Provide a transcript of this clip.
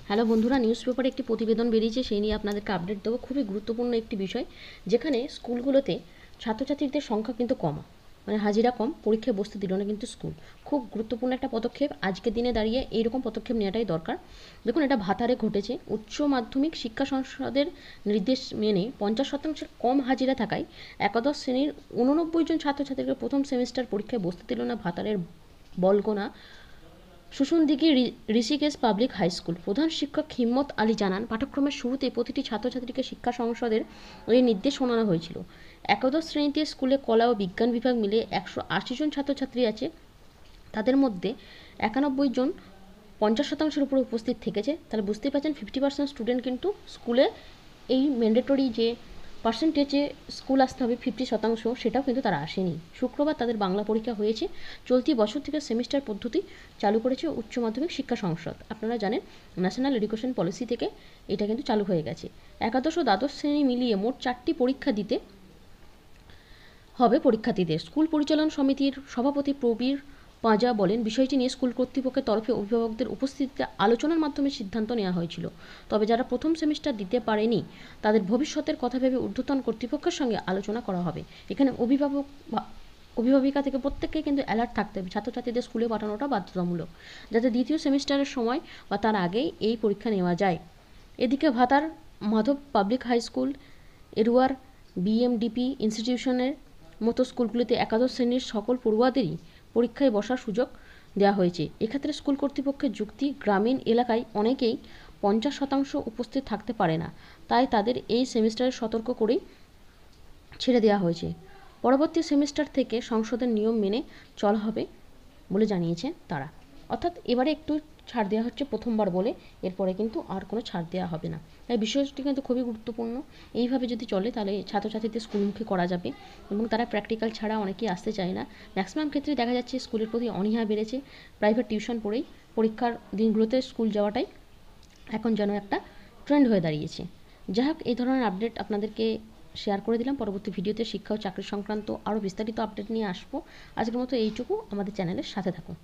Hello বন্ধুরা, news পেপারে একটি প্রতিবেদন বেরিয়েছে, সেই নিয়ে আপনাদেরকে আপডেট দেবো। খুবই গুরুত্বপূর্ণ একটি বিষয়, যেখানে স্কুলগুলোতে ছাত্রছাত্রীদের সংখ্যা কিন্তু কম, মানে হাজিরা কম, পরীক্ষায় বসতে দিল না কিন্তু স্কুল। খুব গুরুত্বপূর্ণ একটা পদক্ষেপ। আজকের দিনে দাঁড়িয়ে এইরকম পদক্ষেপ নেওয়াটাই দরকার। দেখুন, এটা ভাতারে ঘটেছে। উচ্চ মাধ্যমিক শিক্ষা সংসদের নির্দেশ মেনে 50% কম হাজিরা থাকায় একাদশ শ্রেণীর 89 জন ছাত্রছাত্রীকে প্রথম সেমিস্টার পরীক্ষায় বসতে দিল না ভাতারের Balgona Susundighi Rishikesh public high school. প্রধান শিক্ষক হিম্মত আলী জানান, পাঠ্যক্রমের শুরুতে প্রতিটি ছাত্রছাত্রীকে শিক্ষা সংসদের এই নির্দেশ শোনানো হয়েছিল। একাদশ শ্রেণীতে স্কুলে কলা ও বিজ্ঞান বিভাগ মিলে 180 জন ছাত্রছাত্রী আছে। তাদের মধ্যে 91 জন 50%-এর উপরে উপস্থিত থেকেছে। তাহলে বুঝতেই পারছেন 50% স্টুডেন্ট কিন্তু স্কুলে এই ম্যান্ডেটরি যে পার্সেন্টেজে স্কুল আসতে হবে 50%, সেটাও কিন্তু তারা আসেনি। শুক্রবার তাদের বাংলা পরীক্ষা হয়েছে। চলতি বছর থেকে সেমিস্টার পদ্ধতি চালু করেছে উচ্চ মাধ্যমিক শিক্ষা সংসদ। আপনারা জানেন, ন্যাশনাল এডুকেশন পলিসি থেকে এটা কিন্তু চালু হয়ে গেছে। একাদশ ও দ্বাদশ শ্রেণী মিলিয়ে মোট 4টি পরীক্ষা দিতে হবে পরীক্ষার্থীদের। স্কুল পরিচালন সমিতির সভাপতি প্রবীর পাঁজা বলেন, বিষয়টি নিয়ে স্কুল কর্তৃপক্ষের তরফে অভিভাবকদের উপস্থিতিতে আলোচনার মাধ্যমে সিদ্ধান্ত নেওয়া হয়েছিল। তবে যারা প্রথম সেমিস্টার দিতে পারেনি তাদের ভবিষ্যতের কথা ভেবে ঊর্ধ্বতন কর্তৃপক্ষের সঙ্গে আলোচনা করা হবে। এখানে অভিভাবিকা থেকে প্রত্যেককে কিন্তু অ্যালার্ট থাকতে হবে। ছাত্রছাত্রীদের স্কুলে পাঠানোটা বাধ্যতামূলক, যাতে দ্বিতীয় সেমিস্টারের সময় বা তার আগেই এই পরীক্ষা নেওয়া যায়। এদিকে ভাতার মাধব পাবলিক হাই স্কুল, এরুয়ার বিএমডিপি ইনস্টিটিউশনের মতো স্কুলগুলিতে একাদশ শ্রেণীর সকল পড়ুয়াদেরই পরীক্ষায় বসার সুযোগ দেওয়া হয়েছে। এক্ষেত্রে স্কুল কর্তৃপক্ষের যুক্তি, গ্রামীণ এলাকায় অনেকেই 50% উপস্থিত থাকতে পারে না, তাই তাদের এই সেমিস্টারে সতর্ক করেই ছেড়ে দেওয়া হয়েছে। পরবর্তী সেমিস্টার থেকে সংসদের নিয়ম মেনে চলা হবে বলে জানিয়েছে তারা। অর্থাৎ এবারে একটু ছাড় দেওয়া হচ্ছে প্রথমবার বলে, এরপরে কিন্তু আর কোনো ছাড় দেওয়া হবে না। তাই বিষয়টি কিন্তু খুবই গুরুত্বপূর্ণ। এইভাবে যদি চলে তাহলে ছাত্রছাত্রীদের স্কুলমুখী করা যাবে এবং তারা প্র্যাকটিক্যাল ছাড়া অনেকেই আসতে চায় না। ম্যাক্সিমাম ক্ষেত্রে দেখা যাচ্ছে স্কুলের প্রতি অনীহা বেড়েছে। প্রাইভেট টিউশন পড়েই পরীক্ষার দিনগুলোতে স্কুল যাওয়াটাই এখন যেন একটা ট্রেন্ড হয়ে দাঁড়িয়েছে। যাই হোক, এই ধরনের আপডেট আপনাদেরকে শেয়ার করে দিলাম। পরবর্তী ভিডিওতে শিক্ষা ও চাকরি সংক্রান্ত আরও বিস্তারিত আপডেট নিয়ে আসবো। আজকের মতো এইটুকু। আমাদের চ্যানেলের সাথে থাকুন।